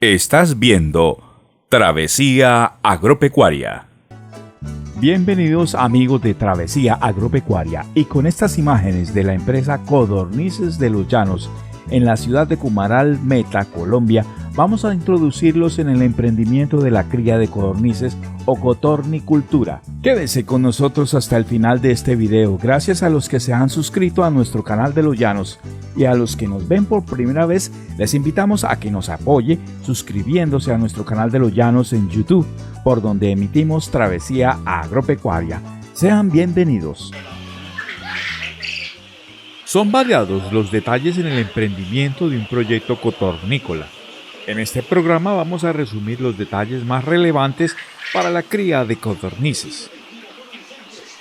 Estás viendo Travesía Agropecuaria. Bienvenidos amigos de Travesía Agropecuaria y con estas imágenes de la empresa Codornices de los Llanos en la ciudad de Cumaral, Meta, Colombia, vamos a introducirlos en el emprendimiento de la cría de codornices o cotornicultura. Quédense con nosotros hasta el final de este video, gracias a los que se han suscrito a nuestro canal de Los Llanos y a los que nos ven por primera vez, les invitamos a que nos apoye suscribiéndose a nuestro canal de Los Llanos en YouTube, por donde emitimos Travesía Agropecuaria. Sean bienvenidos. Son variados los detalles en el emprendimiento de un proyecto cotornícola. En este programa vamos a resumir los detalles más relevantes para la cría de codornices.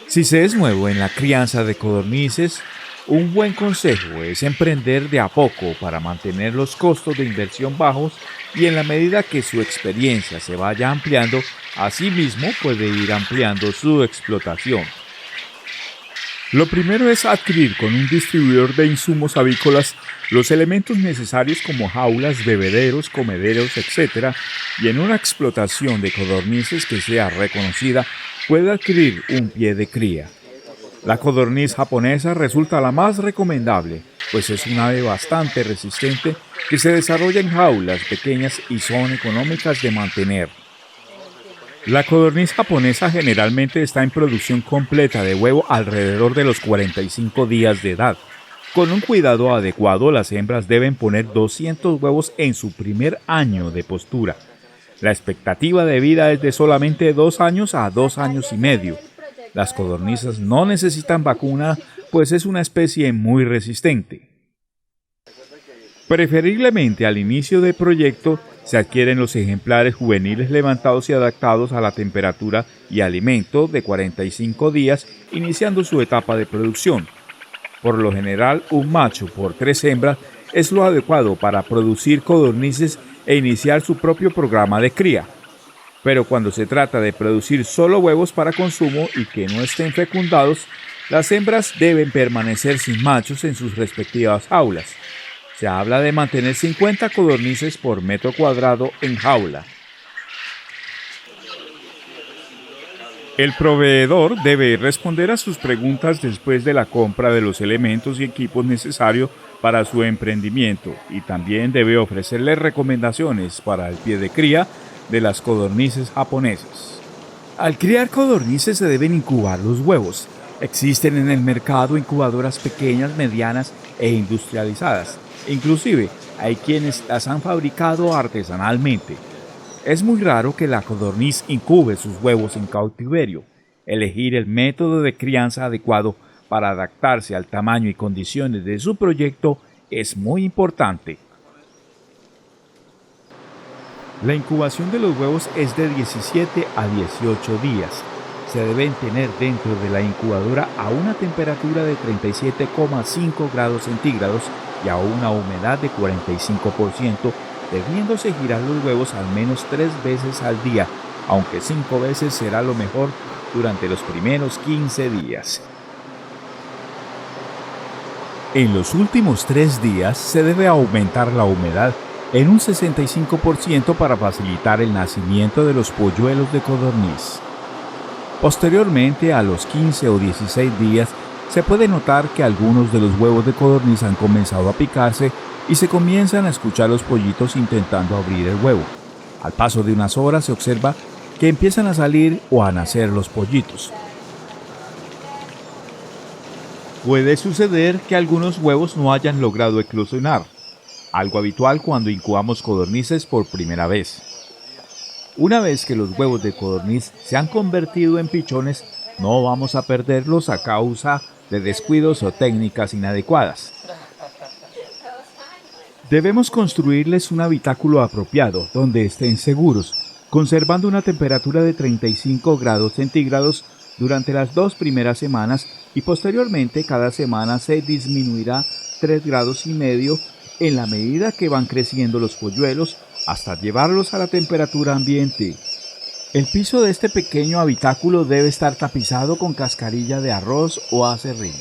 Si se es nuevo en la crianza de codornices, un buen consejo es emprender de a poco para mantener los costos de inversión bajos y en la medida que su experiencia se vaya ampliando, asimismo puede ir ampliando su explotación. Lo primero es adquirir con un distribuidor de insumos avícolas los elementos necesarios como jaulas, bebederos, comederos, etc. Y en una explotación de codornices que sea reconocida, puede adquirir un pie de cría. La codorniz japonesa resulta la más recomendable, pues es un ave bastante resistente que se desarrolla en jaulas pequeñas y son económicas de mantener. La codorniz japonesa generalmente está en producción completa de huevo alrededor de los 45 días de edad. Con un cuidado adecuado, las hembras deben poner 200 huevos en su primer año de postura. La expectativa de vida es de solamente 2 años a 2 años y medio. Las codornices no necesitan vacuna, pues es una especie muy resistente. Preferiblemente al inicio del proyecto, se adquieren los ejemplares juveniles levantados y adaptados a la temperatura y alimento de 45 días, iniciando su etapa de producción. Por lo general, un macho por 3 hembras es lo adecuado para producir codornices e iniciar su propio programa de cría. Pero cuando se trata de producir solo huevos para consumo y que no estén fecundados, las hembras deben permanecer sin machos en sus respectivas jaulas. Se habla de mantener 50 codornices por metro cuadrado en jaula. El proveedor debe responder a sus preguntas después de la compra de los elementos y equipos necesarios para su emprendimiento y también debe ofrecerle recomendaciones para el pie de cría de las codornices japonesas. Al criar codornices se deben incubar los huevos. Existen en el mercado incubadoras pequeñas, medianas e industrializadas. Inclusive, hay quienes las han fabricado artesanalmente. Es muy raro que la codorniz incube sus huevos en cautiverio. Elegir el método de crianza adecuado para adaptarse al tamaño y condiciones de su proyecto es muy importante. La incubación de los huevos es de 17 a 18 días. Se deben tener dentro de la incubadora a una temperatura de 37,5 grados centígrados y a una humedad de 45%, debiéndose girar los huevos al menos 3 veces al día, aunque 5 veces será lo mejor durante los primeros 15 días. En los últimos 3 días se debe aumentar la humedad en un 65% para facilitar el nacimiento de los polluelos de codorniz. Posteriormente, a los 15 o 16 días, se puede notar que algunos de los huevos de codorniz han comenzado a picarse y se comienzan a escuchar los pollitos intentando abrir el huevo. Al paso de unas horas se observa que empiezan a salir o a nacer los pollitos. Puede suceder que algunos huevos no hayan logrado eclosionar, algo habitual cuando incubamos codornices por primera vez. Una vez que los huevos de codorniz se han convertido en pichones, no vamos a perderlos a causa de descuidos o técnicas inadecuadas. Debemos construirles un habitáculo apropiado donde estén seguros, conservando una temperatura de 35 grados centígrados durante las 2 primeras semanas y posteriormente cada semana se disminuirá 3,5 grados en la medida que van creciendo los polluelos hasta llevarlos a la temperatura ambiente. El piso de este pequeño habitáculo debe estar tapizado con cascarilla de arroz o acerrín.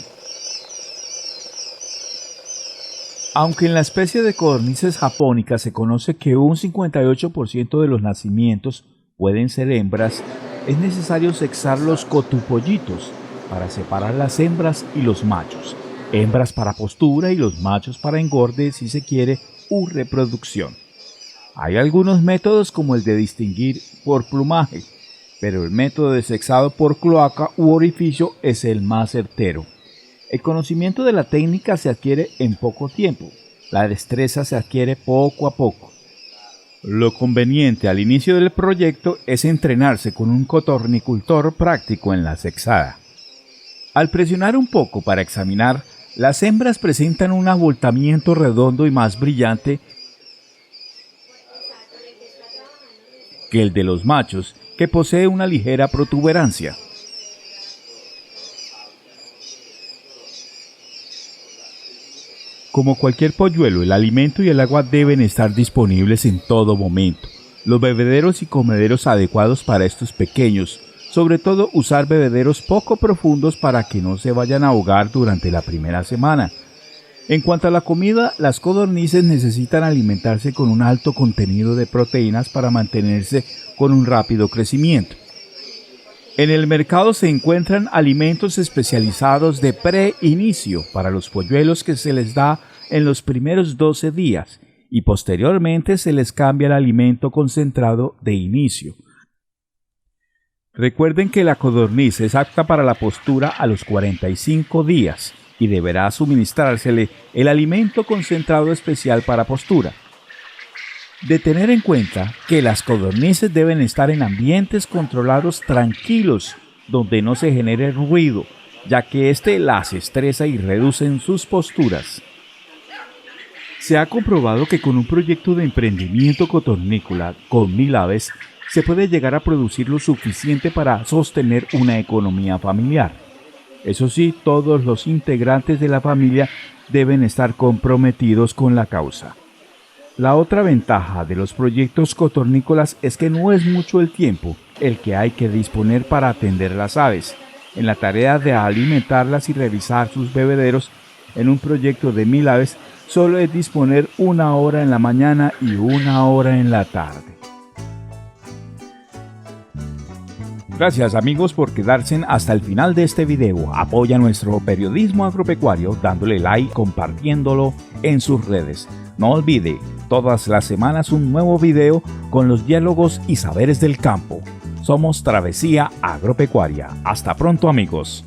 Aunque en la especie de codornices japónicas se conoce que un 58% de los nacimientos pueden ser hembras, es necesario sexar los cotupollitos para separar las hembras y los machos. Hembras para postura y los machos para engorde, si se quiere, u reproducción. Hay algunos métodos como el de distinguir por plumaje, pero el método de sexado por cloaca u orificio es el más certero. El conocimiento de la técnica se adquiere en poco tiempo, la destreza se adquiere poco a poco. Lo conveniente al inicio del proyecto es entrenarse con un cotornicultor práctico en la sexada. Al presionar un poco para examinar, las hembras presentan un abultamiento redondo y más brillante que el de los machos, que posee una ligera protuberancia. Como cualquier polluelo, el alimento y el agua deben estar disponibles en todo momento. Los bebederos y comederos adecuados para estos pequeños, sobre todo usar bebederos poco profundos para que no se vayan a ahogar durante la primera semana. En cuanto a la comida, las codornices necesitan alimentarse con un alto contenido de proteínas para mantenerse con un rápido crecimiento. En el mercado se encuentran alimentos especializados de preinicio para los polluelos que se les da en los primeros 12 días y posteriormente se les cambia el alimento concentrado de inicio. Recuerden que la codorniz es apta para la postura a los 45 días y deberá suministrársele el alimento concentrado especial para postura. De tener en cuenta que las codornices deben estar en ambientes controlados tranquilos, donde no se genere ruido, ya que éste las estresa y reduce en sus posturas. Se ha comprobado que con un proyecto de emprendimiento cotornícola con 1000 aves, se puede llegar a producir lo suficiente para sostener una economía familiar. Eso sí, todos los integrantes de la familia deben estar comprometidos con la causa. La otra ventaja de los proyectos cotornícolas es que no es mucho el tiempo el que hay que disponer para atender las aves. En la tarea de alimentarlas y revisar sus bebederos, en un proyecto de 1000 aves, solo es disponer 1 hora en la mañana y 1 hora en la tarde. Gracias amigos por quedarse hasta el final de este video. Apoya nuestro periodismo agropecuario dándole like y compartiéndolo en sus redes. No olvide, todas las semanas un nuevo video con los diálogos y saberes del campo. Somos Travesía Agropecuaria. Hasta pronto amigos.